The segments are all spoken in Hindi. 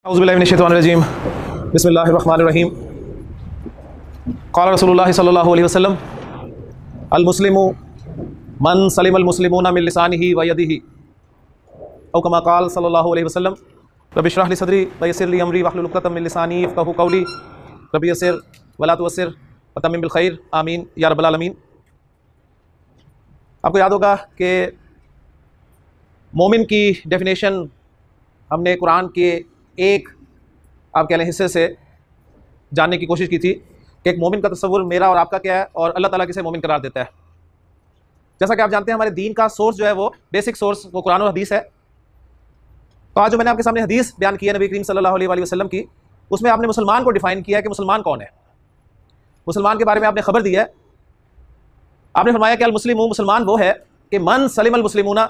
औज़ुबिल्लाहिमिनश्शैतानिर्रजीम बिस्मिल्लाहिर्रहमानिर्रहीम क़ाल रसूलुल्लाह सल्लल्लाहु अलैहि वसल्लम अल मुस्लिमु मन सलिमल मुस्लिमूना मिन लिसानिही व यदिही औ कमा क़ाल सल्लल्लाहु अलैहि वसल्लम रब्बि इश्रह ली सदरी व यस्सिर ली अमरी वहलुल उक़दतम मिन लिसानी यफ़क़हू क़ौली रब्बि यस्सिर व ला तुअस्सिर व तम्मिम बिल खैर आमीन या रब्बल आलमीन। आपको याद होगा कि मोमिन की डेफिनेशन हमने कुरान के एक आप कह लें हिस्से से जानने की कोशिश की थी कि एक मोमिन का तस्वुर मेरा और आपका क्या है और अल्लाह ताला किसे मोमिन करार देता है। जैसा कि आप जानते हैं हमारे दीन का सोर्स जो है वो बेसिक सोर्स वो कुरान और हदीस है। तो आज जो मैंने आपके सामने हदीस बयान की है नबी करीम सल्लल्लाहु अलैहि वसल्लम की, उसमें आपने मुसलमान को डिफाइन किया है कि मुसलमान कौन है। मुसलमान के बारे में आपने खबर दी है। आपने फरमाया कि अल मुस्लिमू मुसलमान वो है कि मन सलिमल मुस्लिमूना।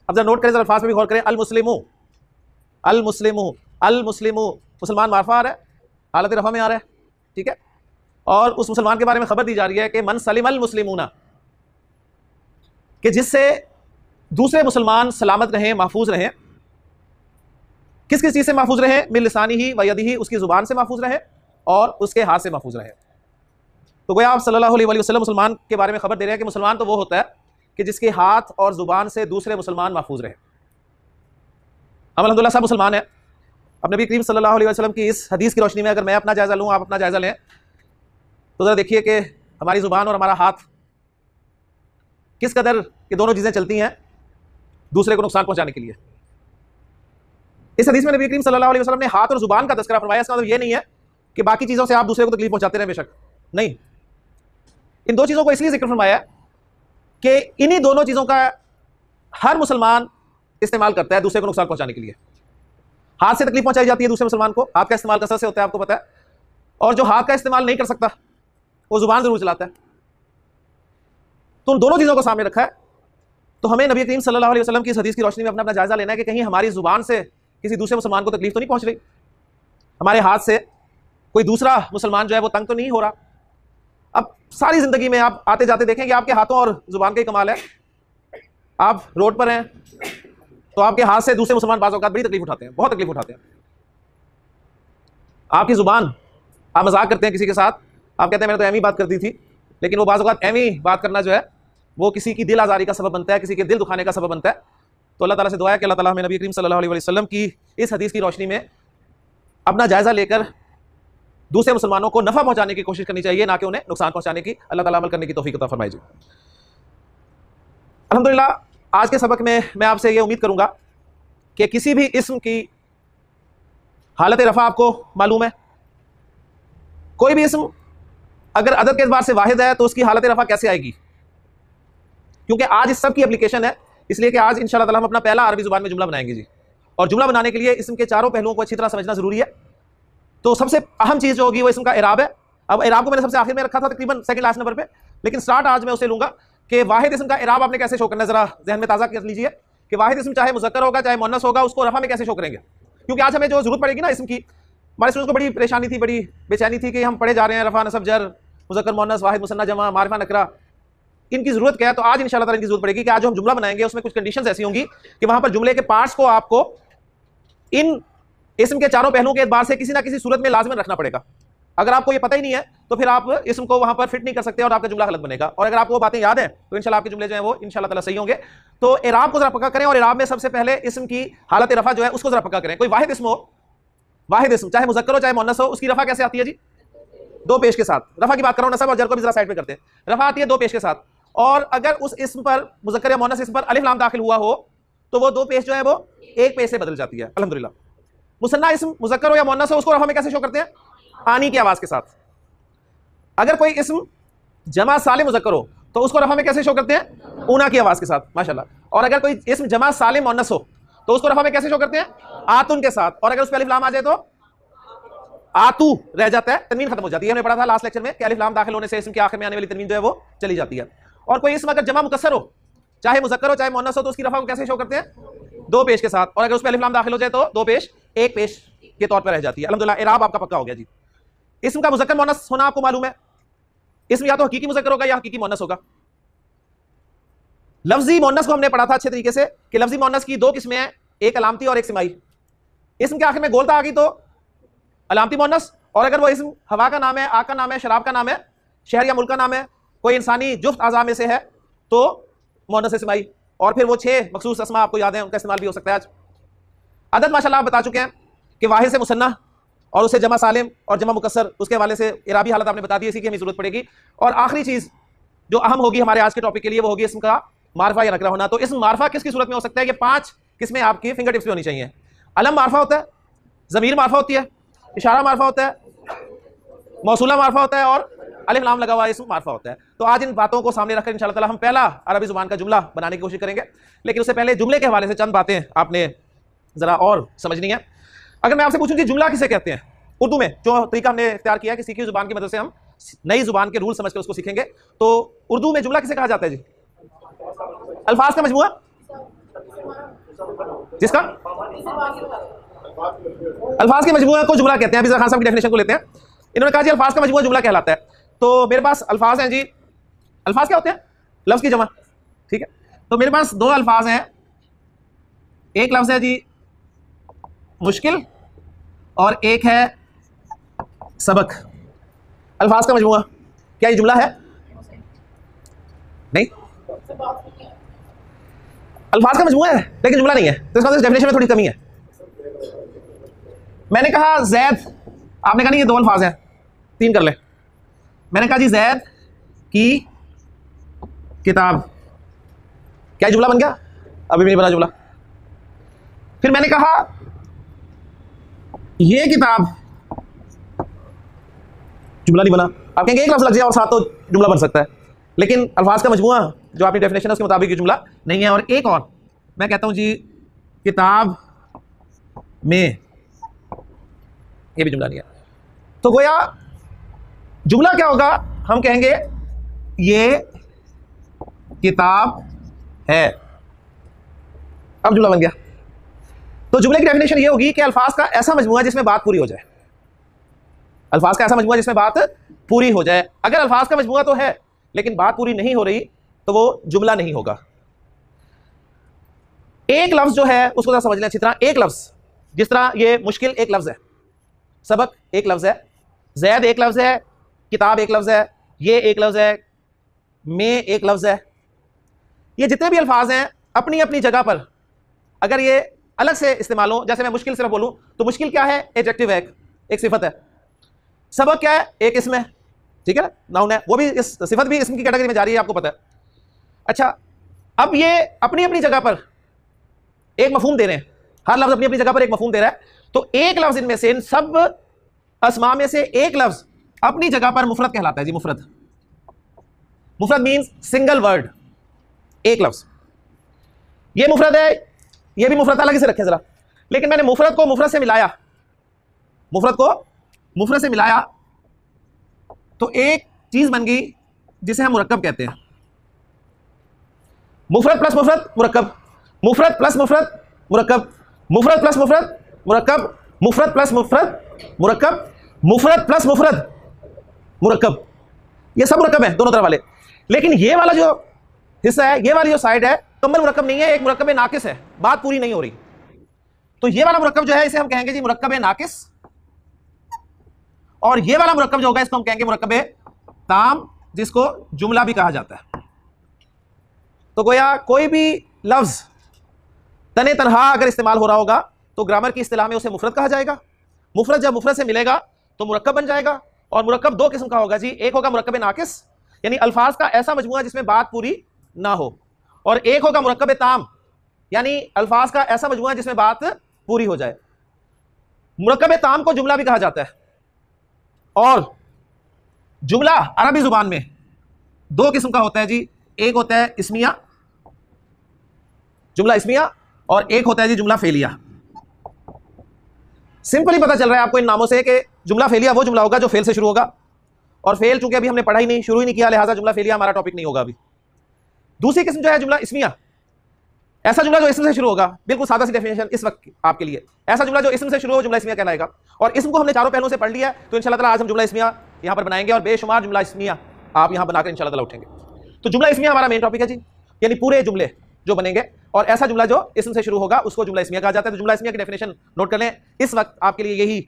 अब जरा नोट करें, जरा अल्फाज में भी गौर करें। अल मुस्लिमू अल मुस्लिमू अल मुस्लिमू मुसलमान मारफा आ रहा है, हालत रफ़ा में आ रहा है, ठीक है। और उस मुसलमान के बारे में खबर दी जा रही है कि मन सलिमल मुस्लिमूना, कि जिससे दूसरे मुसलमान सलामत रहें, महफूज रहें। किस किस चीज़ से महफूज रहें? मिन लिसानिही व यदिही, उसकी ज़ुबान से महफूज रहें और उसके हाथ से महफूज रहें। तो गोया आप सल्लल्लाहु अलैहि वसल्लम मुसलमान के बारे में खबर दे रहे हैं कि मुसलमान तो वो होता है कि जिसके हाथ और ज़ुबान से दूसरे मुसलमान महफूज रहें। हम अल्हम्दुलिल्लाह सब मुसलमान हैं। अब नबी करीम सल्लल्लाहु अलैहि वसल्लम की इस हदीस की रोशनी में अगर मैं अपना जायज़ा लूँ, आप अपना जायज़ा लें, तो ज़रा देखिए कि हमारी ज़ुबान और हमारा हाथ किस कदर ये दोनों चीज़ें चलती हैं दूसरे को नुकसान पहुँचाने के लिए। इस हदीस में नबी करीम सल्लल्लाहु अलैहि वसल्लम ने हाथ और ज़ुबान का तज़किरा फरमाया। इसका मतलब ये नहीं है कि बाकी चीज़ों से आप दूसरे को तकलीफ पहुँचाते रहें, बेशक नहीं। इन दो चीज़ों को इसलिए जिक्र फरमाया कि इन्हीं दोनों चीज़ों का हर मुसलमान इस्तेमाल करता है दूसरे को नुकसान पहुँचाने के लिए। हाथ से तकलीफ पहुंचाई जाती है दूसरे मुसलमान को, हाथ का इस्तेमाल कसरत से होता है, आपको पता है। और जो हाथ का इस्तेमाल नहीं कर सकता वो जुबान जरूर चलाता है। तो उन दोनों चीज़ों को सामने रखा है। तो हमें नबी करीम सल्लल्लाहु अलैहि वसल्लम की इस हदीस की रोशनी में अपना अपना जायजा लेना है कि कहीं हमारी जुबान से किसी दूसरे मुसलमान को तकलीफ तो नहीं पहुंच रही, हमारे हाथ से कोई दूसरा मुसलमान जो है वो तंग तो नहीं हो रहा। अब सारी जिंदगी में आप आते जाते देखें कि आपके हाथों और जुबान का ही कमाल है। आप रोड पर हैं तो आपके हाथ से दूसरे मुसलमान बाज़ औक़ात बड़ी तकलीफ उठाते हैं, बहुत तकलीफ उठाते हैं। आपकी ज़ुबान, आप मजाक करते हैं किसी के साथ, आप कहते हैं मैंने तो एमी बात कर दी थी, लेकिन वो बाज़ औक़ात एमी बात करना जो है वो किसी की दिल आज़ारी का सबब बनता है, किसी के दिल दुखाने का सबब बनता है। तो अल्लाह ताला से दुआ है कि अल्लाह ताला हमें नबी करीम सल्लल्लाहु अलैहि वसल्लम की इस हदीस की रोशनी में अपना जायज़ा लेकर दूसरे मुसलमानों को नफ़ा पहुँचाने की कोशिश करनी चाहिए, ना कि उन्हें नुकसान पहुँचाने की। अल्लाह ताला अमल करने की तौफीक अता फरमाए जी। अल्हम्दुलिल्लाह आज के सबक में मैं आपसे ये उम्मीद करूंगा कि किसी भी इस्म की हालत रफ़ा आपको मालूम है। कोई भी इस्म अगर अदद के एतबार से वाहिद है तो उसकी हालत रफ़ा कैसे आएगी? क्योंकि आज इस सब की एप्लीकेशन है, इसलिए कि आज इंशाअल्लाह ताला हम अपना पहला अरबी ज़ुबान में जुमला बनाएंगे जी। और जुमला बनाने के लिए इस्म के चारों पहलुओं को अच्छी तरह समझना ज़रूरी है। तो सबसे अहम चीज़ जो होगी वो इस्म का इराब है। अब इराब को मैंने सबसे आखिर में रखा था, तकरीबन सेकंड लास्ट नंबर पे, लेकिन स्टार्ट आज मैं उसे लूंगा कि वाहिद इस्म का इराब आपने कैसे शो करना है। जरा ज़हन में ताज़ा कर लीजिए कि वाहिद इस्म चाहे मुज़क्कर होगा चाहे मुअन्नस होगा, उसको रफ़ा में कैसे शो करेंगे। क्योंकि आज हमें जो जरूरत पड़ेगी ना इस्म की, हमारे स्टूडेंट्स को बड़ी परेशानी थी, बड़ी बेचैनी थी कि हम पढ़े जा रहे हैं रफ़ा नसब जर, मुज़क्कर मुअन्नस, वाहिद मुसन्ना जमा, मारिफा नकरा, इनकी जरूरत क्या है। तो आज इंशाअल्लाह ताला इनकी जरूरत पड़ेगी कि आज जो हम जुमला बनाएंगे उसमें कुछ कंडीशंस ऐसी होंगी कि वहां पर जुमले के पार्ट्स को आपको इन इस्म के चारों पहलुओं के एतबार से किसी ना किसी सूरत में लाज़िमन रखना पड़ेगा। अगर आपको ये पता ही नहीं है तो फिर आप इस्म को वहां पर फिट नहीं कर सकते और आपका जुमला गलत बनेगा। और अगर आपको वो बातें याद है तो इंशाल्लाह आपके जुमले जो है वो इंशाल्लाह ताला सही होंगे। तो इराब को जरा पक्का करें, और इराब में सबसे पहले इस्म की हालत रफ़ा जो है उसको जरा पक्का करें। कोई वाहिद इस्म हो, वाहिद इस्म चाहे मुज़क्कर हो चाहे मुअन्नस हो, उसकी रफ़ा कैसे आती है जी? दो पेश के साथ। रफ़ा की बात कर रहा हूं, नसब और जर को भी जरा साइड पे करते हैं। रफ़ा आती है दो पेश के साथ, और अगर उस इस्म पर, मुज़क्कर या मुअन्नस इस्म पर अलिफ लाम दाखिल हुआ हो तो वो दो पेश जो है वो एक पेश से बदल जाती है। अल्हम्दुलिल्लाह। मुसन्ना इस्म मुज़क्कर हो या मुअन्नस हो, उसको रफ़ा में कैसे शो करते हैं? आनी की आवाज़ के साथ। अगर कोई इस्म जमा सालिम मुज़क्कर हो तो उसको रफ़ा में कैसे शो करते हैं? ऊना की आवाज़ के साथ, माशाल्लाह। और अगर कोई इस्म जमा सालिम मुअन्नस हो तो उसको रफ़ा में कैसे शो करते हैं? आतुन के साथ। और अगर उस पर अलिफ लाम आ जाए तो आतू रह जाता है, तनवीन खत्म हो जाती है। हमने पढ़ा था लास्ट लेक्चर में कि अलिफ लाम दाखिल होने से इस्म के आखिर में आने वाली तनवीन जो है वो चली जाती है। और कोई इस्म अगर जमा मुकस्सर हो, चाहे मुज़क्कर हो चाहे मुअन्नस हो, तो उसकी रफ़ा को कैसे शो करते हैं? दो पेश के साथ। और अगर उस पर अलिफ लाम दाखिल हो जाए तो दो पेश एक पेश के तौर पर रह जाती है। अल्हम्दुलिल्लाह इराब आपका पक्का हो गया जी। इस्म का मुज़क्कर मुअन्नस होना आपको मालूम है। इस्म या तो हकीकी मुज़क्कर होगा या हकीकी मुअन्नस होगा। लफ्जी मुअन्नस को हमने पढ़ा था अच्छे तरीके से कि लफ्जी मुअन्नस की दो किस्में हैं, एक अलामती और एक सिमाई। इस्म के आखिर में गोलता आ गई तो अलामती मुअन्नस, और अगर वो इसम हवा का नाम है, आग का नाम है, शराब का नाम है, शहर या मुल्क का नाम है, कोई इंसानी जुफ्त आज़ा में से है तो मुअन्नस इस्माई। और फिर वो 6 मखसूस अस्मा आपको याद है, उनका इस्तेमाल भी हो सकता है आज। अदद माशाल्लाह आप बता चुके हैं कि वाहिद से मुसन्ना और उसे जमा सालिम और जमा मुकस्सर, उसके हवाले से इराबी हालत आपने बता दी, इसी की हमें जरूरत पड़ेगी। और आखिरी चीज़ जो अहम होगी हमारे आज के टॉपिक के लिए वो होगी इसम का मारफा या नकरा होना। तो इसम मारफा किसकी सूरत में हो सकता है? ये 5 किस्में आपकी फिंगर टिप्स पे होनी चाहिए। अलम मारफा होता है, ज़मीर मारफा होती है, इशारा मारफा होता है, मौसूला मारफा होता है और अलिफ लाम लगा हुआ इसम मारफा होता है। तो आज इन बातों को सामने रखकर इंशाअल्लाह ताला हम पहला अरबी जुबान का जुमला बनाने की कोशिश करेंगे। लेकिन उससे पहले जुमले के हवाले से चंद बातें आपने जरा और समझनी है। अगर मैं आपसे पूछूं कि जुमला किसे कहते हैं उर्दू में, जो तरीका हमने इख्तियार किया है कि सीखी जुबान की मदद से हम नई जुबान के रूल समझकर उसको सीखेंगे, तो उर्दू में जुमला किसे कहा जाता है जी? अल्फाज का मजमुआ। जिसका अल्फाज के मजमुआ को जुमला कहते हैं। अभी ज़रा खान साहब की डेफिनेशन को लेते हैं। इन्होंने कहा जी अल्फाज का मजमुआ जुमला कहलाता है। तो मेरे पास अल्फाज हैं जी। अल्फाज क्या होते हैं? लफ्ज़ की जमा, ठीक है। तो मेरे पास 2 अल्फाज हैं। एक लफ्ज़ है जी मुश्किल और एक है सबक। अल्फाज का मजमुआ, क्या ये जुमला है? नहीं, अल्फाज का मजमुआ है लेकिन जुमला नहीं है। तो इसका डेफिनेशन में थोड़ी कमी है। मैंने कहा जैद, आपने कहा नहीं ये 2 अल्फाज हैं, 3 कर ले। मैंने कहा जी जैद की किताब, क्या जुमला बन गया? अभी भी नहीं बना जुमला। फिर मैंने कहा ये किताब, जुमला नहीं बना। आप कहेंगे एक लफ्ज़ लग जाए और साथ तो जुमला बन सकता है, लेकिन अल्फाज का मजमुआ जो आपकी डेफिनेशन है उसके मुताबिक ये जुमला नहीं है। और एक और मैं कहता हूं जी किताब में, ये भी जुमला नहीं है। तो गोया जुमला क्या होगा? हम कहेंगे ये किताब है, अब जुमला बन गया। तो जुमले की डेफिनेशन ये होगी कि अल्फाज का ऐसा मजमुआ जिसमें बात पूरी हो जाए। अल्फाज का ऐसा मजमुआ जिसमें बात पूरी हो जाए। अगर अल्फाज का मजमुआ तो है लेकिन बात पूरी नहीं हो रही तो वो जुमला नहीं होगा। एक लफ्ज जो है उसको जरा समझ लें अच्छी तरह। एक लफ्ज, जिस तरह ये मुश्किल एक लफ्ज है, सबक एक लफ्ज है, जैद एक लफ्ज है, किताब एक लफ्ज है, ये एक लफ्ज है, में एक लफ्ज है। ये जितने भी अल्फाज हैं अपनी अपनी जगह पर अगर ये अलग से इस्तेमाल हो, जैसे मैं मुश्किल सिर्फ बोलूं तो मुश्किल क्या है? एडजेक्टिव है, एक सिफत है। सबक क्या है? एक इसम है, ठीक है ना, नाउन है। वो भी इस सिफत भी इसम की कैटेगरी में जा रही है, आपको पता है। अच्छा, अब ये अपनी अपनी जगह पर एक मफहूम दे रहे हैं, हर लफ्ज अपनी अपनी जगह पर एक मफहूम दे रहा है। तो एक लफ्ज इनमें से, इन सब अस्मा में से एक लफ्ज अपनी जगह पर मुफरद कहलाता है जी। मुफरद, मुफरद मींस सिंगल वर्ड, एक लफ्ज। ये मुफरद है, ये भी मुफरद अलग से रखें जरा। लेकिन मैंने मुफरद को मुफरद से मिलाया, मुफरद को मुफरद से मिलाया तो एक चीज बन गई जिसे हम मुरक्कब कहते हैं। मुफरद प्लस मुफरद मुरक्कब, मुफरद प्लस मुफरद मुरक्कब, मुफरद प्लस मुफरद मुरक्कब, मुफरद प्लस मुफरद मुरक्कब, मुफरद प्लस मुफरद मुरक्कब। ये सब मुरक्कब है दोनों तरफ वाले। लेकिन ये वाला जो हिस्सा है, ये वाली जो साइड है, कम्बल मुरक्कब नहीं है, एक मुरक्कब नाकिस है, बात पूरी नहीं हो रही। तो ये वाला मुरक्कब जो है इसे हम कहेंगे जी मुरक्कब नाकिस, और ये वाला मुरक्कब जो होगा इसको हम कहेंगे मुरक्कब ताम, जिसको जुमला भी कहा जाता है। तो गोया कोई भी लफ्ज तने तनहा अगर इस्तेमाल हो रहा होगा तो ग्रामर की इस्तिलाह में उसे मुफरद कहा जाएगा। मुफरद जब मुफरद से मिलेगा तो मुरक्कब बन जाएगा। और मुरक्कब 2 किस्म का होगा जी। एक होगा मुरक्कब नाकिस, यानी अल्फाज का ऐसा मजमुआ जिसमें बात पूरी ना हो, और एक होगा मुरक्कब ताम, यानी अल्फाज का ऐसा मजमुआ जिसमें बात पूरी हो जाए। मुरक्कब ताम को जुमला भी कहा जाता है। और जुमला अरबी जुबान में 2 किस्म का होता है जी। एक होता है इस्मिया, जुमला इस्मिया, और एक होता है जी जुमला फेलिया। सिंपली पता चल रहा है आपको इन नामों से कि जुमला फेलिया वो जुमला होगा जो फेल से शुरू होगा, और फेल चूंकि अभी हमने पढ़ा ही नहीं, शुरू ही नहीं किया, लिहाजा जुमला फेलिया हमारा टॉपिक नहीं होगा अभी। दूसरी किस्म जो है जुमला इस्मिया, ऐसा जुमला जो इसम से शुरू होगा। बिल्कुल सादा सी डेफिनेशन इस वक्त आपके लिए, ऐसा जुमला जो इसम से शुरू हो जुमला इस्मिया कहलाएगा। और इसम को हमने चारों पहलुओं से पढ़ लिया है, तो इंशाल्लाह ताला आज हम जुमला इस्मिया यहाँ पर बनाएंगे और बेशुमार जुमला इस्मिया आप यहाँ बनाकर इंशाल्लाह ताला उठेंगे। तो जुमला इस्मिया हमारा मेन टॉपिक है जी, यानी पूरे जुमले जो बनेंगे, और ऐसा जुमला जो इसम से शुरू होगा उसको जुमला इस्मिया कहा जाता है। तो जुमला इस्मिया की डेफिनेशन नोट कर लें, इस वक्त आपके लिए यही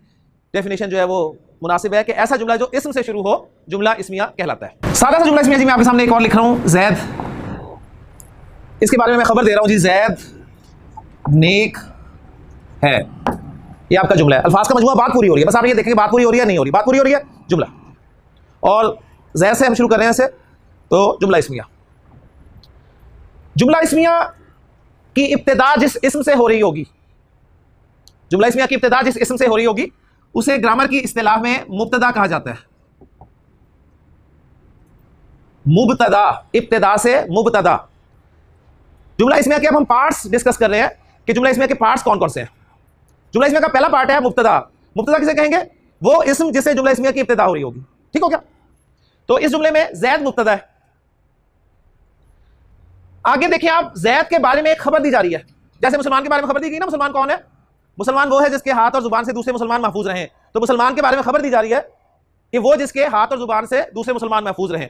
डेफिनेशन जो है वो मुनासिब है कि ऐसा जुमला जो इस्म से शुरू हो जुमला इस्मिया कहलाता है। सादा सा जुमला इस्मिया जी मैं आपके सामने एक और लिख रहा हूं, जैद, इसके बारे में मैं खबर दे रहा हूं जी, जैद नेक है, ये आपका जुमला है। अल्फाज का मजमुआ, बात पूरी हो रही है, बस आप ये देखेंगे बात पूरी हो रही है नहीं हो रही, बात पूरी हो रही है जुमला। और जैद से हम शुरू कर रहे हैं इसे, तो जुमला इस्मिया। जुमला इस्मिया की इब्तिदा जिस इस्म से हो रही होगी, जुमला इस्मिया की इब्तिदा जिस इस्म से हो रही होगी उसे ग्रामर की इस्तिलाह में मुब्तदा कहा जाता है। मुब्तदा, इब्तिदा से मुब्तदा। जुमला इस्मिया के अब हम पार्ट्स डिस्कस कर रहे हैं कि जुमला इस्मिया के पार्ट्स कौन कौन से हैं। जुमला इस्मिया का पहला पार्ट है मुब्तदा। मुब्तदा किसे कहेंगे? वो इस्म जिससे जुमला इस्मिया की इब्तिदा हो रही होगी, ठीक हो क्या? तो इस जुमले में जैद मुब्तदा है। आगे देखिए आप, जैद के बारे में एक खबर दी जा रही है, जैसे मुसलमान के बारे में खबर दी गई ना। मुसलमान कौन है? मुसलमान वो है जिसके हाथ और जुबान से दूसरे मुसलमान महफूज रहें। तो मुसलमान के बारे में खबर दी जा रही है कि वो जिसके हाथ और जुबान से दूसरे मुसलमान महफूज रहें।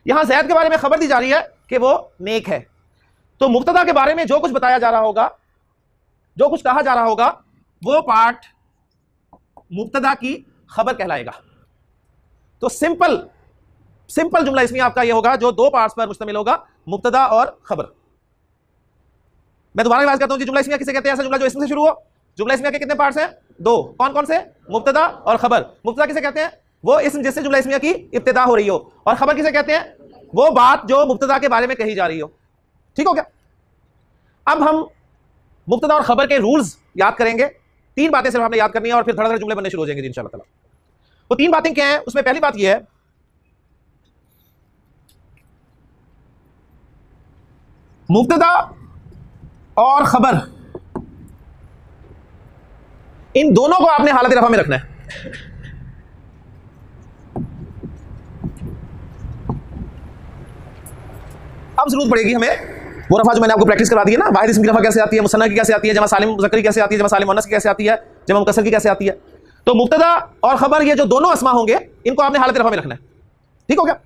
यहां जैद के बारे में खबर दी जा रही है कि वो नेक है। तो मुब्तदा के बारे में जो कुछ बताया जा रहा होगा, जो कुछ कहा जा रहा होगा, वो पार्ट मुब्तदा की खबर कहलाएगा। तो सिंपल जुमला इस्मिया आपका ये होगा जो दो पार्ट्स पर मुश्तमिल होगा, मुब्तदा और खबर। मैं दोबारा रिवाइज करता हूं जी, जुमला इस्मिया किसे कहते हैं? ऐसा जुमला जो इस्म से शुरू हो। जुमला इस्मिया के कितने पार्ट्स हैं? दो। कौन कौन से? मुब्तदा और खबर। मुब्तदा किसे कहते हैं? वो इस्म जिससे जुमला इस्मिया की इब्तिदा हो रही हो। और खबर किसे कहते हैं? वो बात जो मुब्तदा के बारे में कही जा रही हो, ठीक हो क्या? अब हम मुब्तदा और खबर के रूल्स याद करेंगे। तीन बातें सिर्फ हमने याद करनी है और फिर धड़ाधड़ जुमले बनने शुरू हो जाएंगे इंशाअल्लाह ताला। वो तीन बातें क्या हैं? उसमें पहली बात यह है, मुब्तदा और खबर इन दोनों को आपने हालत रफा में रखना है। अब जरूरत पड़ेगी हमें वो रफा जो मैंने आपको प्रैक्टिस करा दी है ना, वाहिद इस्म की रफा कैसे आती है, मुसन्ना की कैसे आती है, जमा सालिम मुज़क्कर की कैसे आती है, जमा सालिम मुअन्नस की कैसे आती है, जमा मुकस्सर की कैसे आती है। तो मुब्तदा और खबर ये जो दोनों अस्मा होंगे इनको आपने हालत रफा में रखना है, ठीक हो गया?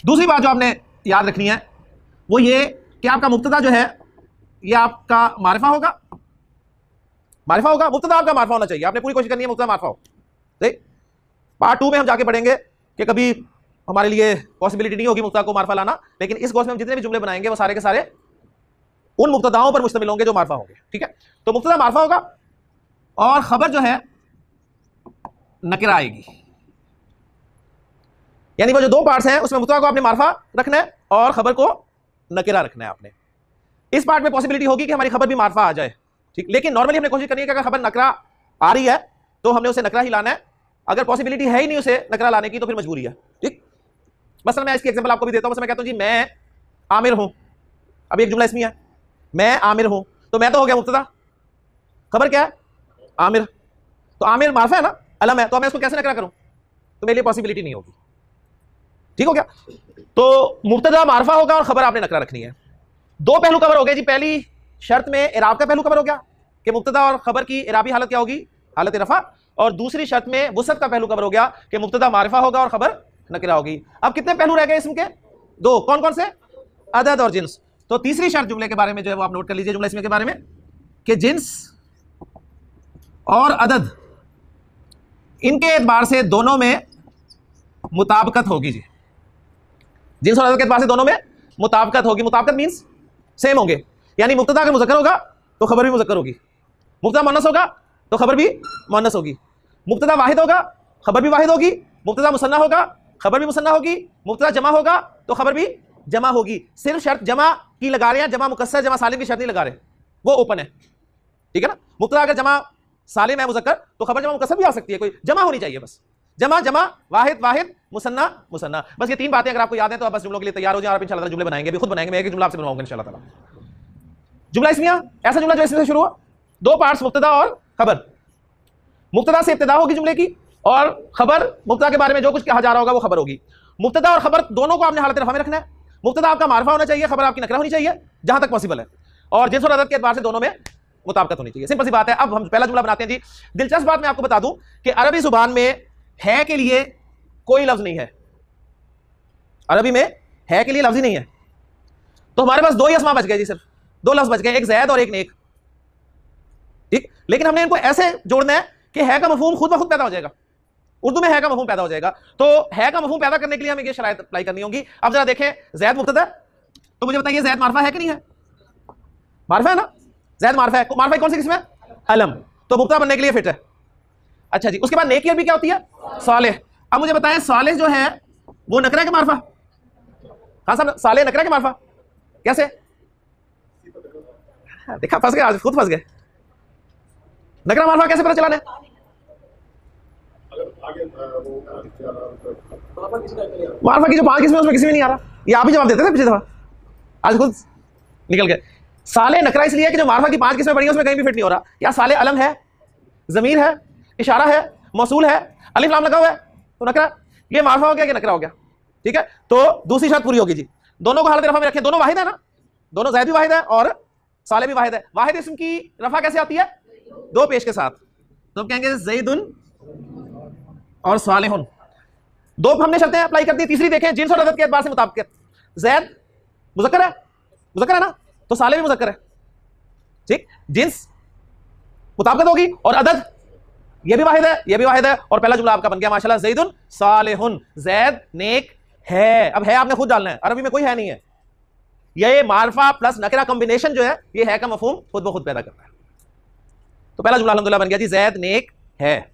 दूसरी बात जो आपने याद रखनी है वो ये कि आपका मुब्तदा जो है ये आपका मारिफा होगा। मारिफा होगा, मुब्तदा आपका मारिफा होना चाहिए। आपने पूरी कोशिश करनी है मुब्तदा मारिफा हो। ठीक, पार्ट 2 में हम जाके पढ़ेंगे कि कभी हमारे लिए पॉसिबिलिटी नहीं होगी मुब्तदा को मारिफा लाना, लेकिन इस कोर्स में हम जितने भी जुमले बनाएंगे वो सारे के सारे उन मुब्तदाओं पर मुश्तमिल होंगे जो मारिफा होंगे, ठीक है? तो मुब्तदा मारिफा होगा और खबर जो है नकिरा आएगी। यानी वो जो दो पार्ट्स हैं उसमें मुब्तदा को आपने मारिफा रखना है और खबर को नकिरा रखना है आपने। इस पार्ट में पॉसिबिलिटी होगी कि हमारी खबर भी मारिफा आ जाए, ठीक, लेकिन नॉर्मली हमने कोशिश करनी है कि अगर खबर नकरा आ रही है तो हमने उसे नकरा ही लाना है। अगर पॉसिबिलिटी है ही नहीं उसे नकरा लाने की तो फिर मजबूरी है, ठीक। मसलन मैं इसकी एग्जांपल आपको भी देता हूं। मैं कहता हूं जी मैं आमिर हूं। अब एक जुमला इसमें है, मैं आमिर हूं, तो मैं तो हो गया मुब्तदा, खबर क्या है? आमिर। तो आमिर मारिफा है ना, अलम है, तो मैं इसको कैसे नकरा करूं? तो मेरे लिए पॉसिबिलिटी नहीं होगी, ठीक हो गया? तो मुब्तदा मारिफा होगा और खबर आपने नकरा रखनी है। दो पहलू कवर हो गए जी। पहली शर्त में इराब का पहलू कवर हो गया कि मुब्तदा और खबर की इराबी हालत क्या होगी? हालत रफा। और दूसरी शर्त में वुसअत का पहलू कवर हो गया कि मुब्तदा मारिफा होगा और खबर नकरा होगी। अब कितने पहलू रह गए इसम के? दो। कौन कौन से? अदद और जिन्स। तो तीसरी शर्त जुमले के बारे में जो है वो आप नोट कर लीजिए जुमला इसमें के बारे में कि जिन्स और अदद इनके एतबार से दोनों में मुताबिकत होगी जी। जिन्स और अदद के एतबार से दोनों में मुताबिकत होगी। मुताबिकत मींस सेम होंगे, यानी मुब्तदा अगर मुज़क्कर होगा तो खबर भी मुज़क्कर होगी, मुब्तदा मुअन्नस होगा तो खबर भी मुअन्नस होगी, मुब्तदा वाहिद होगा खबर भी वाहिद होगी, मुब्तदा मुसन्ना होगा खबर भी मुसन्ना होगी, मुब्तदा जमा होगा तो खबर भी जमा होगी। सिर्फ शर्त जमा की लगा रहे हैं, जमा मुकस्सर जमा सालिम की शर्त नहीं लगा रहे, वो ओपन है, ठीक है ना। मुब्तदा अगर जमा सालिम है मुज़क्कर तो खबर जमा मुकस्सर भी आ सकती है, कोई जमा होनी चाहिए बस। जमा जमा, वाहिद वाहिद, मुसन्ना मुसन्ना। बस ये तीन बातें अगर आपको याद है तो आप बस जुमलों के लिए तैयार हो जाए और इंशाअल्लाह जुमले बनाएंगे, भी खुद बनाएंगे। मैं एक जुमला आपसे बनवाऊंगा इंशाअल्लाह ताला। जुमला इसमिया ऐसा जुमला जो इसमें से शुरू हुआ, दो पार्ट्स मुब्तदा और खबर। मुब्तदा से इब्तिदा होगी जुमले की और खबर मुब्तदा के बारे में जो कुछ कहा जा रहा होगा वो खबर होगी। मुब्तदा और खबर दोनों को आपने हालत रफा में रखना है। मुब्तदा आपका मारिफा होना चाहिए, खबर आपकी नकरा होनी चाहिए जहां तक पॉसिबल है, और जिन्स और अदद के एतबार से दोनों में मुताबिकत होनी चाहिए। सिंपल सी बात है। अब हम पहला जुमला बनाते हैं जी। दिलचस्प बात मैं आपको बता दूं कि अरबी जुबान में है के लिए कोई लफ्ज नहीं है। अरबी में है के लिए लफ्ज ही नहीं है। तो हमारे पास दो ही अस्मा बच गए जी, सिर्फ दो लफ्ज बच गए, एक ज़ैद और एक नेक, ठीक। लेकिन हमने इनको ऐसे जोड़ना है कि है का मफहूम खुद ब खुद पैदा हो जाएगा। उर्दू में है का मफहूम पैदा हो जाएगा। तो है का मफहूम पैदा करने के लिए हमें ये शराइत अप्लाई करनी होगी। अब जरा देखें, ज़ैद मुब्तदा, तो मुझे बताइए ज़ैद मारफा है कि नहीं है? मारफा है ना, ज़ैद मारफा है। मारफा कौन सी किस्म है? अलम, तो मुब्तदा बनने के लिए फिट है। अच्छा जी, उसके बाद नेक की अरबी क्या होती है? सालेह। अब मुझे बताएं सालेह जो है वो नकरा के मारफा? हाँ साहब, सालेह नकरा के मारफा कैसे? देखा, फंस गए, आज खुद फंस गए। नकरा मारफा कैसे पता चला? मारफा की जो 5 किस्में उसमें किसी में नहीं आ रहा। ये आप ही जवाब देते थे पिछली दफा, आज खुद निकल गए। साले नकरा इसलिए कि जो मारफा की 5 किस्में पड़ी हैं उसमें कहीं भी फिट नहीं हो रहा। या साले अलम है, जमीर है, इशारा है, मौसूल है, अलिफ लाम लगा हुआ है, तो नकरा। ये मारफा हो गया कि नकरा हो गया? ठीक है, तो दूसरी शर्त पूरी होगी जी। दोनों को हालत रफा में रखें, दोनों वाहिद है ना, दोनों ज़ैद भी वाहिद है और साले भी वाहिद है। वाहिद इसम की रफा कैसे आती है? 2 पेश के साथ, तो कहेंगे ज़ैदुन और सालिहुन। 2 हमने शर्तें अप्लाई कर दी। तीसरी देखें, जिन्स और अदद के एतबार से मुताबिकत। ज़ैद मुज़क्कर है, मुज़क्कर है ना, तो साले भी मुज़क्कर है। ठीक, जिन्स मुताबिकत होगी और अदद, ये भी वाहिद है, ये भी वाहिद है, और पहला जुमला आपका बन गया माशाल्लाह, ज़ैदुन सालिहुन। ज़ैद नेक है। अब है आपने खुद डालना है, अरबी में कोई है नहीं है। ये मारफा प्लस नकरा कॉम्बिनेशन जो है, ये है का मफहूम खुद ब खुद पैदा करता है। तो पहला जुमला अल्हम्दुलिल्लाह बन गया जी, ज़ैद नेक है।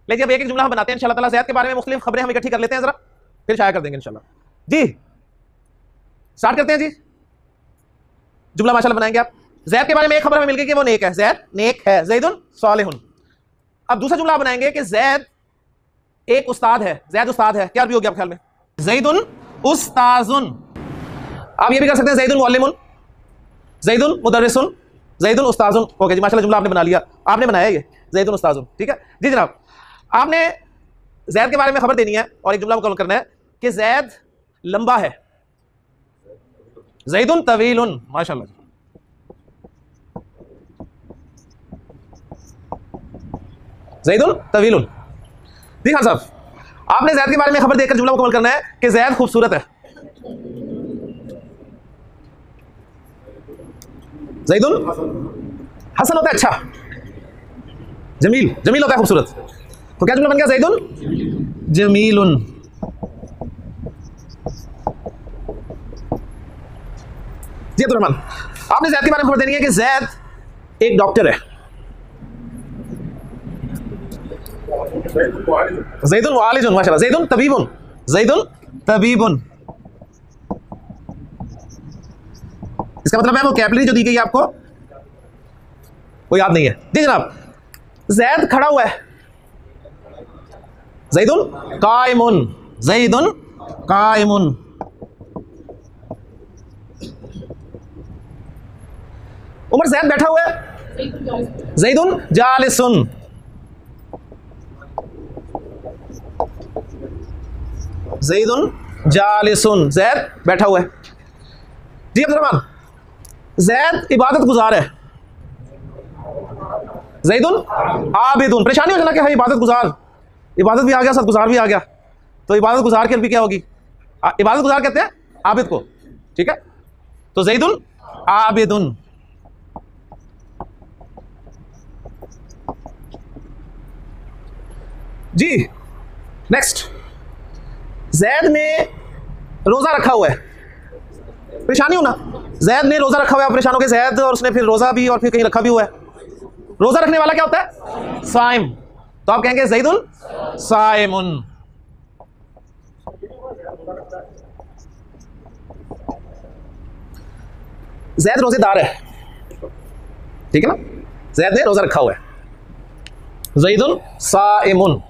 लेकिन अब एक एक जुमला हम बनाते हैं इंशाल्लाह ताला। ज़ैद के बारे में मुख्तलिफ खबरें हम इकट्ठी कर लेते हैं जरा, फिर शाया कर देंगे इंशाल्लाह जी। स्टार्ट करते हैं जी। जुमला माशाल्लाह बनाएंगे आप। ज़ैद के बारे में एक खबर हमें मिल गई कि वो नेक है, ज़ैद नेक है, ज़ैदुन सालिहुन। अब दूसरा जुमला बनाएंगे कि ज़ैद एक उस्ताद है, ज़ैद उस्ताद है। क्या भी हो गया आप ख्याल में? ज़ैदुन उस्ताजुन। आप ये भी कर सकते हैं ज़ैदुन मुअल्लिमुन, ज़ैदुन मुदर्रिसुन, ज़ैदुन उस्ताजुन। ओके जी, माशाल्लाह जुमला आपने बना लिया, आपने बनाया ये ज़ैदुन उस्ताजुन। ठीक है जी जनाब, आपने ज़ैद के बारे में खबर देनी है और एक जुमला मुकम्मल करना है कि ज़ैद लंबा है, ज़ैदुन तवीलुन। माशाल्लाह, ज़ैदुन तवीलुन। जी हाँ साहब, आपने ज़ैद के बारे में खबर देकर जुमला मुकम्मल करना है कि ज़ैद खूबसूरत है, ज़ैदुन हसन होता है अच्छा, जमील, जमील होता है खूबसूरत। तो क्या जुमला बन गया? ज़ैदुन जमीलुन। जी अब्दुर्रहमान, आपने ज़ैद के बारे में खबर देनी है कि ज़ैद एक डॉक्टर है, ज़ैदुन मुआलिजुन। माशाल्लाह, ज़ैदुन तबीबुन, ज़ैदुन तबीबुन। इसका मतलब है वो कैपलरी जो दी गई है आपको वो याद नहीं है। जी जनाब, ज़ैद खड़ा हुआ है, ज़ैदुन काइमुन, ज़ैदुन काइमुन। उमर ज़ैद बैठा हुआ है, ज़ैदुन जालिसुन। ज़ैदुन जालिसुन, ज़ैद बैठा हुआ है। जी अब्दुर्रहमान, ज़ैद इबादत गुजार है, ज़ैदुन आबिदुन। परेशानी हो जाना कि हाँ इबादत गुजार, इबादत भी आ गया साथ गुजार भी आ गया, तो इबादत गुजार की अरबी क्या होगी? इबादत गुजार कहते हैं आबिद को। ठीक है, तो ज़ैदुन आबिदुन। जी नेक्स्ट, ज़ैद ने रोजा रखा हुआ है, परेशानी हो ना, ज़ैद ने रोजा रखा हुआ है, परेशान हो गए ज़ैद, और उसने फिर रोजा भी और फिर कहीं रखा भी हुआ है। रोजा रखने वाला क्या होता है? साइम। तो आप कहेंगे ज़ैदुन साइमुन। ज़ैद रोजेदार है, ठीक है ना, ज़ैद ने रोजा रखा हुआ है, ज़ैदुन साइमुन।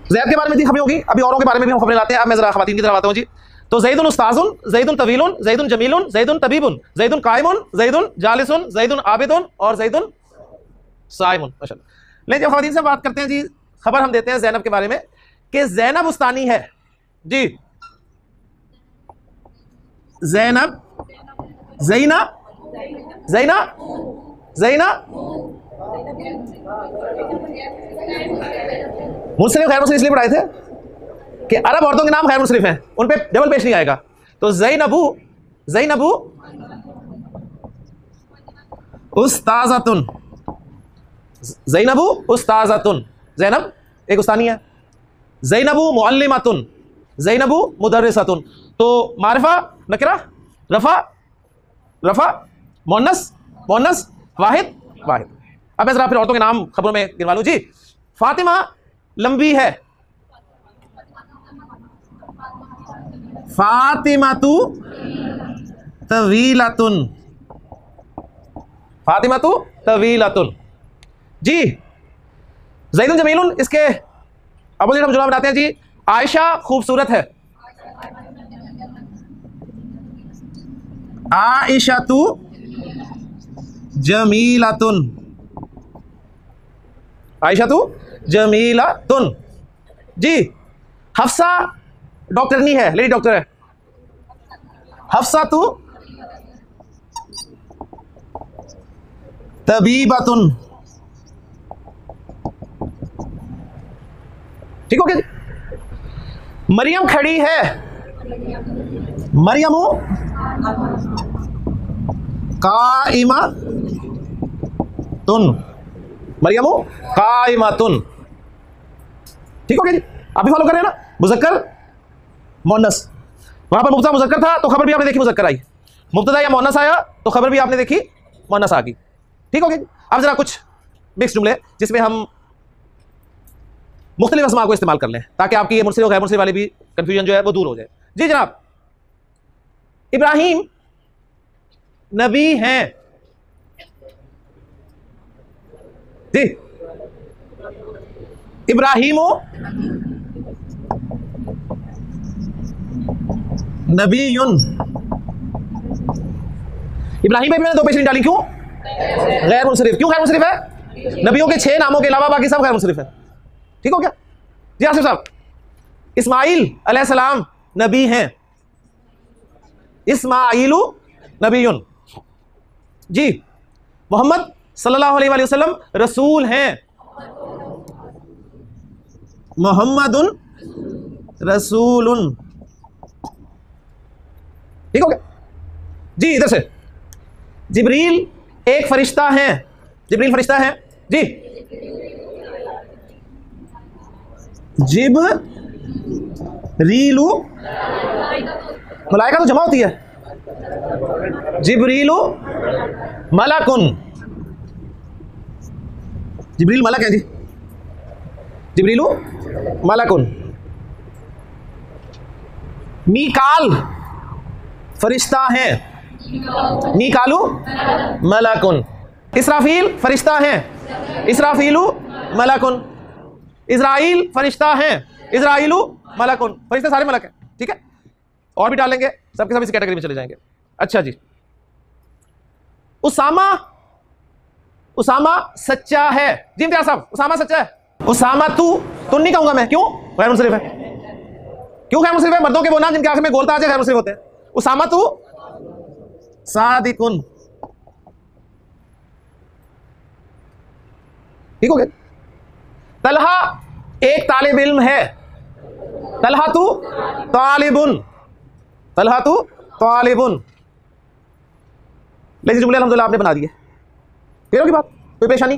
ज़ैद के बारे में दी खबरें होगी, अभी औरों के बारे में भी हम खबरें लाते हैं। अब मैं जरा ख़वातीन की तरफ आता हूँ जी। तो ज़ैदुन उस्ताजुन, ज़ैदुन तवीलुन, ज़ैदुन जमीलुन, ज़ैदुन तबीबुन, ज़ैदुन काइमुन, ज़ैदुन जालिसुन, ज़ैदुन आबिदुन और ज़ैदुन साइमुन। माशाल्लाह। लेकिन जब ख़वातीन से बात करते हैं जी, खबर हम देते हैं ज़ैनब के बारे में कि ज़ैनब उस्तानी है जी। ज़ैनब, ज़ैना, ज़ैना, ज़ैना, मुंसरिफ गैर मुंसरिफ इसलिए पढ़ाए थे कि अरब औरतों के नाम गैर मुंसरिफ हैं, उन पे डबल पेश नहीं आएगा। तो ज़ैनबू, ज़ैनबू उस्ताज़तुन, ज़ैनबु उस्ताज़तुन, ज़ैनब एक उस्तानी है। ज़ैनबु मुअल्लिमतुन, ज़ैनबु मुदर्रिसतुन। तो मारिफा नकरा, रफा रफा, मुअन्नस मुअन्नस, वाहिद वाहिद। अब मैं जरा फिर औरतों के नाम खबरों में गिनवा लूं जी। फातिमा लंबी है, फातिमातु तवीलतुन, फातिमातु तवीलतुन जी। ज़ैदुन जमीलुन, इसके अपोजिट हम जुमला बनाते हैं जी। आयशा खूबसूरत है, आयशातु जमीलतुन, आयशातु जमीलतुन जी। हफ्सा डॉक्टरनी है, लेडी डॉक्टर है, हफ्सातु तबीबतुन। ठीक हो गया। मरियम खड़ी है, मरियमु काइमातुन, मरियमु काइमातुन। ठीक हो गया जी, आप भी फॉलो कर रहे हैं ना। मुज़क्कर मुअन्नस, वहां पर मुब्तदा मुज़क्कर था तो खबर भी आपने देखी मुज़क्कर आई, मुब्तदा या मुअन्नस आया तो खबर भी आपने देखी मुअन्नस आ गई। ठीक हो गया। अब जरा कुछ मिक्स जुमले जिसमें हम मुख्तलिफ अस्मा को इस्तेमाल कर लें ताकि आपकी ये मुर्सिल और गैर मुर्सिल वाली भी कंफ्यूजन जो है वो दूर हो जाए। जी जनाब, इब्राहिम नबी हैं जी, इब्राहिमो नबीयुन। इब्राहिम पे मैंने दो पेश नहीं डाली, क्यों? गैर मुंसरिफ। क्यों गैर मुंसरिफ है? नबियों के 6 नामों के अलावा बाकी सब गैर मुंसरिफ है। ठीक हो गया जी। आसिफ साहब, इस्माइल अलैहिस्सलाम नबी हैं, इस्माइलु नबीयुन जी। मोहम्मद सल्लल्लाहु अलैहि वसल्लम रसूल हैं, मोहम्मदुन रसूलुन। ठीक हो गया जी। इधर से जिब्रील एक फरिश्ता है, जिब्रील फरिश्ता है जी। जिब्रीलु, मलाइका तो जमा होती है, जिब्रीलु मलकुन, जिब्रील मलक है जी, जिब्रीलु मलकुन। मीकाल फरिश्ता है, मीकालु मलकुन। इसराफील फरिश्ता है, इसराफीलु मलकुन। इज़राइल फरिश्ता है, इज़राइलु मलकुन। फरिश्ते सारे मलक हैं। ठीक है, और भी डालेंगे, सबके सब इस कैटेगरी में चले जाएंगे। अच्छा जी, उसामा, उसामा सच्चा है जी। इम्तियाज साहब, उसामा सच्चा है। उसामा तू नहीं कहूंगा मैं, क्यों? गैर मुंसरिफ है। क्यों गैर मुंसरिफ है? मर्दों के वो नाम जिनके आखिर में गोलता आ जाए गैर मुंसरिफ होते हैं। उसामा तू सादिकुन। ठीक हो गया। तलहा एक तालिब इल्म है, तलहा तू तालिबुन, तलहा तू तालिबुन। लेकिन जुमले अल्हम्दुलिल्लाह आपने बना दिए। क्लियर होगी बात? कोई परेशानी,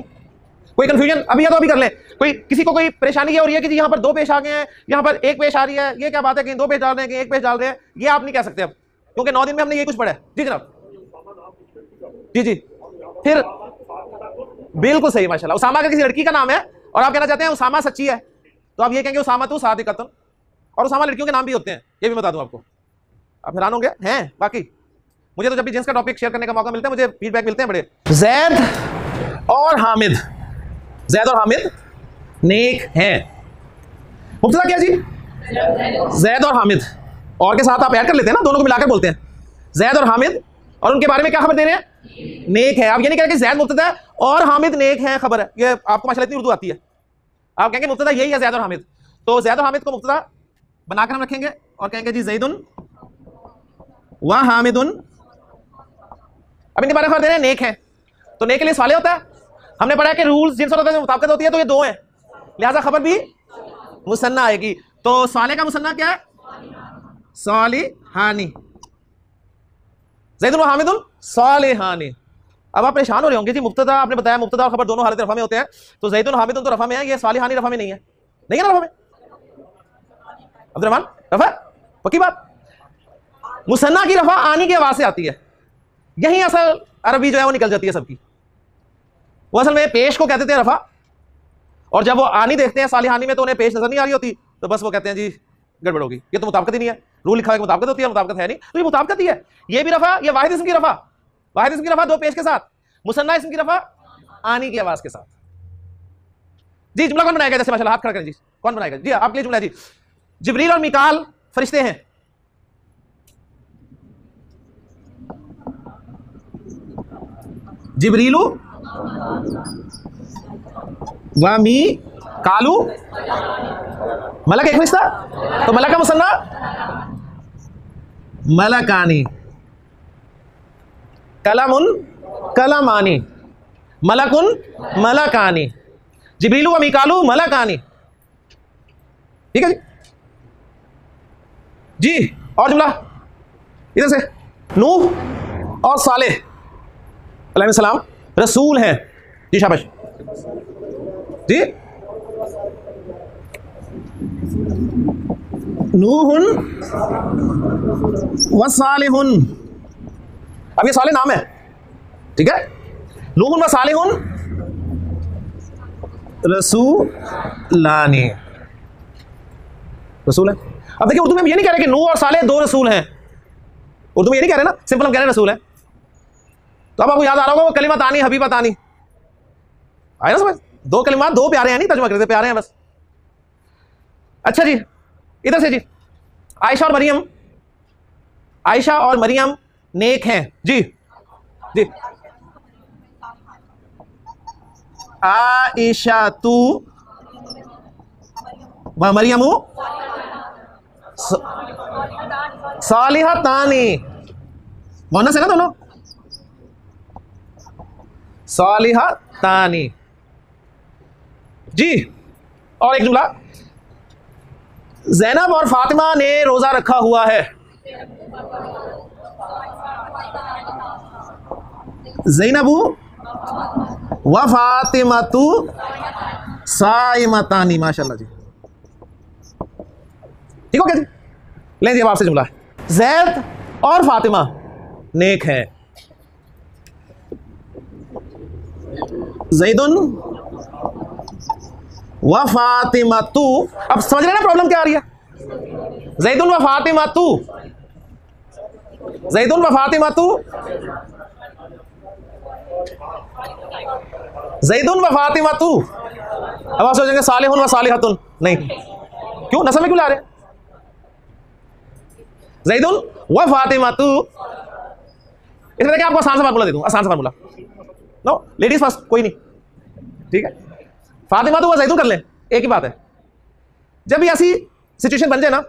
कोई कंफ्यूजन? अभी या तो अभी कर लें। कोई किसी को कोई परेशानी ये हो रही है कि जी यहाँ पर 2 पेश आ गए हैं, यहाँ पर 1 पेश आ रही है, ये क्या बात है कि 2 पेश डाल रहे हैं कि 1 पेश डाल रहे हैं? ये आप नहीं कह सकते अब, क्योंकि 9 दिन में हमने ये कुछ पढ़ा है। जी जनाब, जी जी। फिर बिल्कुल सही, माशाल्लाह। उसामा अगर किसी लड़की का नाम है और आप कहना चाहते हैं उसामा सच्ची है, तो आप ये कहेंगे उसामा तू सादिकतुन। और उसामा लड़कियों के नाम भी होते हैं, ये भी बता दूं आपको। आप हैरान होंगे हैं। बाकी मुझे तो जब भी जेंट्स का टॉपिक शेयर करने का मौका मिलता है, मुझे फीडबैक मिलते हैं बड़े। जैद और हामिद, जैद और हामिद नेक हैं। मुब्तदा क्या जी? जैद और हामिद, और के साथ आप ऐड कर लेते हैं ना, दोनों को मिलाकर बोलते हैं जैद और हामिद। और उनके बारे में क्या खबर दे रहे हैं? नेक है। आप ये नहीं कहेंगे जैद मुब्तदा है और हामिद नेक है खबर है। ये आपको माशाल्लाह इतनी उर्दू आती है, आप कहेंगे मुब्तदा यही है जैद और हामिद। तो जैद और हामिद को मुब्तदा बनाकर हम रखेंगे और कहेंगे जी ज़ैदुन व हामिदुन। अब इनके बारे में खबर दे रहे हैं नेक है, तो नेक के लिए सवाले होता है। हमने पढ़ा है कि रूल्स जिनसे होता है मुताबिकत होती है, तो ये 2 हैं, लिहाजा खबर भी मुसन्ना आएगी। तो सवाले का मुसन्ना क्या है? सालिहानी। ज़ैदुन व हामिदुन सालिहानी। अब आप परेशान हो रहे होंगे जी, मुब्तदा आपने बताया, मुब्तदा और खबर दोनों हालत रफा में होते हैं, तो ज़ैदुन हामिदुन तो रफा में है, ये सालिहानी रफा में नहीं है, नहीं है ना रफा में? अब्दुर्रहमान रफा, पक्की बात। मुसन्ना की रफा आनी की आवाज से आती है, यही असल अरबी जो है वो निकल जाती है सबकी। वो असल में पेश को कहते थे रफा, और जब वो आनी देखते हैं सालिहानी में तो उन्हें पेश नजर नहीं आ रही होती, तो बस वो कहते हैं जी गड़बड़ होगी, ये तो मुताबिकत ही नहीं है, रूल लिखा है मुताबिकत होती है, मुताबिकत है नहीं, तो ये मुताबिकत ही है। ये भी रफा, ये वाहिद इस्म की रफा, वाहिद इस्म की रफा दो पेश के साथ, मुसन्ना इस्म की रफा आनी की आवाज के साथ। जी जुमला कौन बनाएगा? जैसे माशाल्लाह हाथ खड़ा करें जी, कौन बनाएगा जी? आपके लिए जुमला जी, जिब्रील और मिकाल फरिश्ते हैं। जिब्रीलु व मी कालू, मलक एक फरिश्ता, तो मलक का मुसन्ना मलकानी, कलमुन कलमानी, मलकुन मलकानी, जिब्रीलु व मिकालू मलकानी। ठीक है जी। जी और जुमला इधर से, नूह और सालेह अलैहिस्सलाम रसूल हैं। जी शाबाश जी। नूहुन व सालिहुन, अब ये साले नाम है, ठीक है। नूहुन व सालिहुन रसूलानी, रसूल है। अब देखिए उर्दू में ये नहीं कह रहे कि नूह और साले दो रसूल हैं, उर्दू में ये नहीं कह रहे ना, सिंपल हम कह रहे हैं रसूल है। तो अब आपको याद आ रहा होगा वो कलिमत आनी हबीबत आनी, आया ना समझ? दो कलिमात, दो प्यारे हैं, नहीं तर्जुमा करते, प्यारे हैं बस। अच्छा जी इधर से जी, आयशा और मरियम, आयशा और मरियम नेक हैं। जी जी, आयशा तू व मरियमु सालिहतानी, मोहन्नस है ना दोनों, सालिहतानी। जी और एक जुमला, ज़ैनब और फातिमा ने रोजा रखा हुआ है। ज़ैनबु व फातिमतु साइमतानी, माशाल्लाह जी। ठीक हो गया जी। लें जी अब आपसे जुमला, ज़ैद और फातिमा नेक हैं। ज़ैदुन व फातिमतु, अब समझ रहे ना प्रॉब्लम क्या आ रही है? ज़ैदुन व फातिमतु, ज़ैदुन व फातिमतु, ज़ैदुन व फातिमतु। अब आप सोचेंगे सालिहुन व सालिहतुन, नहीं, क्यों नस्ल में क्यों ला रहे? ज़ैदुन व फातिमतु, इसमें देखिए आपको आसान सा फार्मूला दे दूं, आसान सा फार्मूला। नो लेडीज फर्स्ट, कोई नहीं, ठीक है। फातिमा तो वह ज़ैदुन कर लें, एक ही बात है। जब भी ऐसी सिचुएशन बन जाए ना,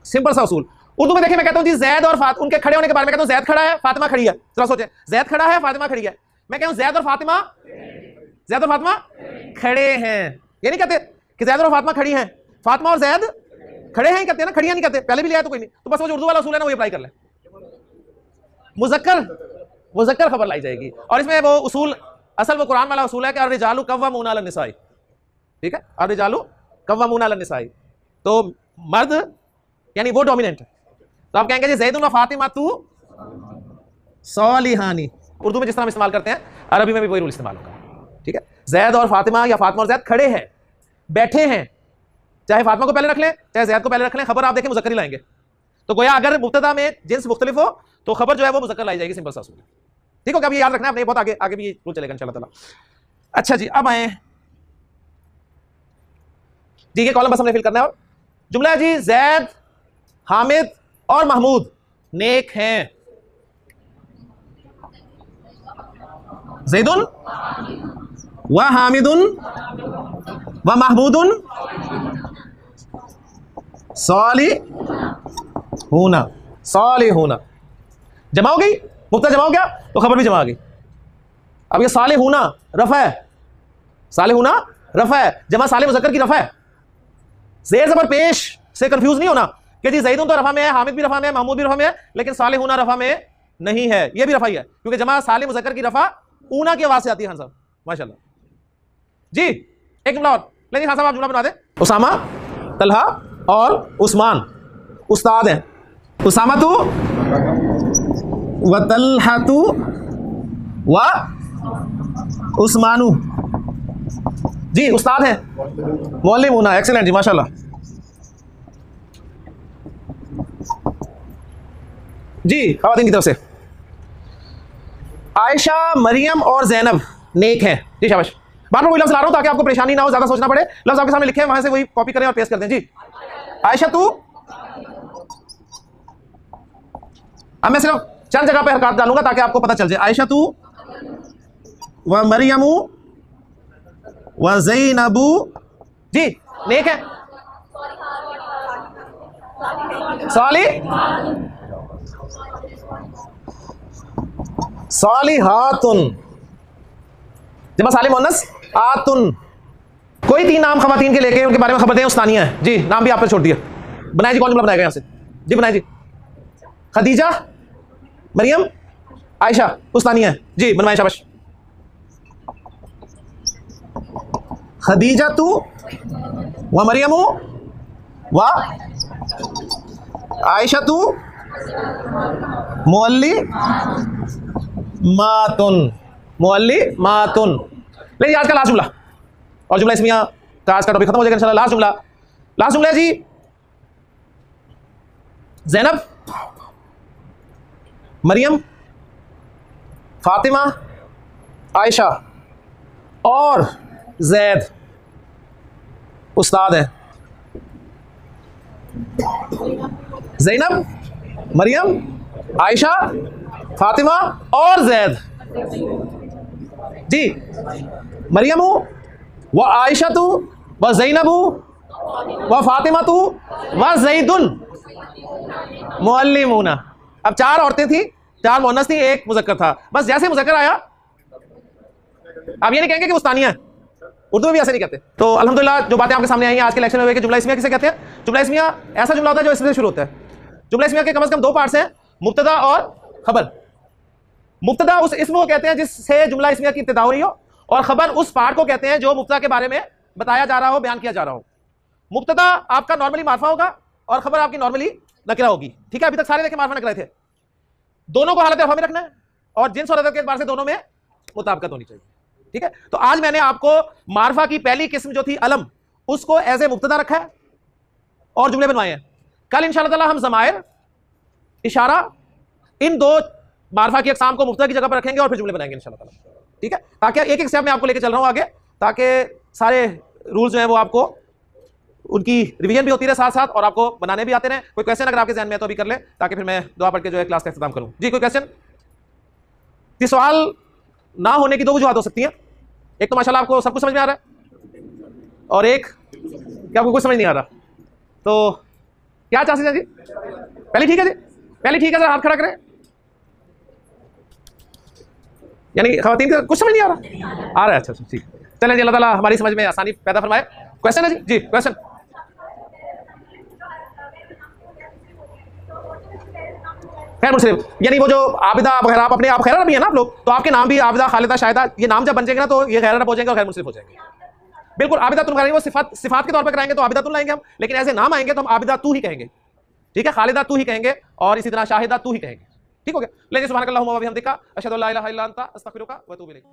सिंपल सा उसूल, उर्दू में देखिए मैं कहता हूं जी ज़ैद और उनके खड़े होने के बारे में कहता हूं, ज़ैद खड़ा है फातिमा खड़ी है, जरा सोचें, ज़ैद खड़ा है फातिमा खड़ी है, मैं कहूं ज़ैद और फातिमा, ज़ैद और फातिमा खड़े हैं, ये नहीं कहते कि ज़ैद और फातिमा खड़ी हैं, फातिमा और ज़ैद खड़े हैं ही कहते हैं ना, खड़ियां नहीं कहते, पहले भी लिया तो कोई नहीं, तो बस वो जो उर्दू वाला उसूल है ना वो अप्लाई कर लें, मुज़क्कर खबर लाई जाएगी। और इसमें वो उसूल असल वो कुरान वाला उसूल है कि अर्रिजालु कव्वामूना अलन निसाई, ठीक है, अर्रिजालु कव्वामूना अलन निसाई, तो मर्द यानी वो डोमिनेंट है। तो आप कहेंगे जी ज़ैदुन व फातिमतु सालिहानी, उर्दू में जिस तरह हम इस्तेमाल करते हैं अरबी में भी वही रूल इस्तेमाल होगा, ठीक है। ज़ैद और फातिमा या फातिमा और ज़ैद खड़े हैं, बैठे हैं, चाहे फातिमा को पहले रख लें चाहे ज़ैद को पहले रख लें, खबर आप देखें मुज़क्कर ही लाएंगे। तो गोया अगर मुब्तदा में जिन्स मुख्तलिफ हो तो खबर जो है वो मुज़क्कर लाई जाएगी, सिंपल सा उसूल, ठीक हो? अब ये याद रखना है आपने, बहुत आगे आगे भी ये रूल चलेगा इंशाअल्लाह ताला। अच्छा जी अब आए जी, ये कॉलम बस हमने फिल करना है। और जुमला है जी, ज़ैद हामिद और महमूद नेक हैं। ज़ैदुन व हामिदुन व महमूदुन सालिहूना, सालिहूना जमा हो गई, मुब्तदा जमा हो गया तो खबर भी जमा आ गई। अब ये सालिहूना रफ़ा है, सालिहूना रफ़ा है, जमा साले मुज़क्कर की रफ़ा है। ज़ेर ज़बर पेश से कंफ्यूज नहीं होना कि जी ज़ैदुन तो रफ़ा में है, हामिद भी रफ़ा में है, महमूद भी रफ़ा में है, लेकिन सालिहूना रफ़ा में नहीं है, ये भी रफ़ा ही है, क्योंकि जमा साले मुज़क्कर की रफ़ा ऊना की आवाज से आती है खान साहब, माशाल्लाह जी। एक जुमला और लेकिन खान साहब आप जुमला बना दें। उसामा, तलहा और उस्मान उस्ताद हैं। उसामा तू व तलहा तू व उस्मानु जी उस्ताद हैं। मौलिम ऊना, एक्सीलेंट जी, माशाल्लाह जी। खवातीन की तरफ से आयशा, मरियम और जैनब नेक हैं जी, शाबाश। बार बार वही लफ्ज़ ला रहा हूं ताकि आपको परेशानी ना हो, ज्यादा सोचना पड़े। लफ्ज़ आपके सामने लिखे हैं, वहां से वही कॉपी करें और पेस्ट कर दें जी। आयशा तू, अब मैं सिर्फ चंद जगह पे हरकत डालूंगा ताकि आपको पता चल जाए। आयशा तू व मरियमू व ज़ैनबू जी नेक है। सालिहातुन, जब सालिम मुअन्नस आतुन। कोई 3 नाम खवातीन के लेके उनके बारे में खबर दें, उस्तानिया है जी। नाम भी आप पे छोड़ दिया। बनाए जी, कौन जुमला बनाएगा यहाँ से जी? बनाए जी। खदीजा, मरियम, आयशा उस्तानिया है जी, बनवाए, शाबाश। खदीजा तू व मरियम व आयशा तू मुअल्ली मातुन, मुअल्ली मातुन। लेकिन आज का लास्ट जुमला और जुमला इसमिया का आज का टॉपिक खत्म हो जाएगा इंशाल्लाह। लास्ट जुमला है जी। ज़ैनब, मरियम, फातिमा, आयशा और ज़ैद उस्ताद है। ज़ैनब, मरियम, आयशा, फातिमा और ज़ैद जी। मरियम व आयशा तू व ज़ैनबू व फातिमा तू व ज़ैदुन मुअल्लिमूना। अब 4 औरतें थी, 4 मुअन्नस थी, 1 मुज़क्कर था। बस जैसे मुज़क्कर आया, आप ये नहीं कहेंगे कि उस्तानिया है, उर्दू में भी ऐसे नहीं कहते। तो अल्हम्दुलिल्लाह जो बातें आपके सामने आई हैं आज के लेक्चर में, हुए कि जुमला इस्मिया किसे कहते हैं। जुमला इस्मिया ऐसा जुमला होता है जो इसमें शुरू होता है। जुमला इस्मिया के कम से कम 2 पार्ट्स हैं, मुब्तदा और खबर। मुब्तदा उस इस्म को कहते हैं जिससे जुमला इस्मिया की इब्तिदा हो रही हो, और खबर उस पार्ट को कहते हैं जो मुब्तदा के बारे में बताया जा रहा हो, बयान किया जा रहा हो। मुब्तदा आपका नॉर्मली मारफा होगा और खबर आपकी नॉर्मली नकिरा होगी, ठीक है। अभी तक सारे देखे मारफा नकिरा थे। दोनों को हालत रफा में रखना है और जिन्स और अदद के एतबार से दोनों में मुताबिकत होनी चाहिए, ठीक है। तो आज मैंने आपको मारफा की पहली किस्म जो थी अलम, उसको एज ए मुब्तदा रखा है और जुमले बनवाए हैं। कल इंशाअल्लाह ताला हम ज़मायर, इशारा, इन 2 मारफा की अक़साम को मुब्तदा की जगह पर रखेंगे और फिर जुमले बनाएंगे इंशाअल्लाह ताला, ठीक है। ताकि एक स्टेप में आपको लेके चल रहा हूं आगे, ताकि सारे रूल्स जो हैं वो आपको उनकी रिवीजन भी होती रहे साथ साथ और आपको बनाने भी आते रहे। कोई क्वेश्चन अगर आपके ज़हन में है तो अभी कर ले, ताकि फिर मैं दुआ पढ़ के जो है क्लास का इख्तिताम करूं जी। कोई क्वेश्चन? सवाल ना होने की 2 वजूहत हो सकती हैं। एक तो माशाल्लाह आपको सब कुछ समझ में आ रहा है, और एक कि आपको कुछ समझ नहीं आ रहा। तो क्या चांसेस है जी? पहले ठीक है जी, पहले ठीक है, जरा हाथ खड़ा करें। यानी खवातीन का कुछ समझ नहीं आ रहा है। अच्छा ठीक, चलें जी, अल्लाह ताला हमारी समझ में आसानी पैदा फरमाए। क्वेश्चन है जी? जी क्वेश्चन। खैर मुशरिफ, यानी वो जो आबिदा वगैरह, आप अपने आप खैर भी है ना आप लोग, तो आपके नाम भी आबिदा, खालिदा, शाहिदा, ये नाम जब बन जाएंगे ना तो ये खैर हो जाएंगे और खैर मुशरिफ हो जाएंगे। बिल्कुल आबिदा तुम करेंगे, वो सिफात के तौर पर कराएंगे तो आबिदा तुम लाएंगे हम, लेकिन ऐसे नाम आएंगे तो हम आबिदा तू ही कहेंगे, ठीक है। खालिदा तू ही कहेंगे और इसी तरह शाहिदा तू ही कहेंगे, ठीक हो गया। लेकिन सुभानकल्लाहुम्मा व बिहम्दिका अशहदु अल्ला इलाहा इल्ला अंता अस्तगफिरुका व अतूबु इलैक।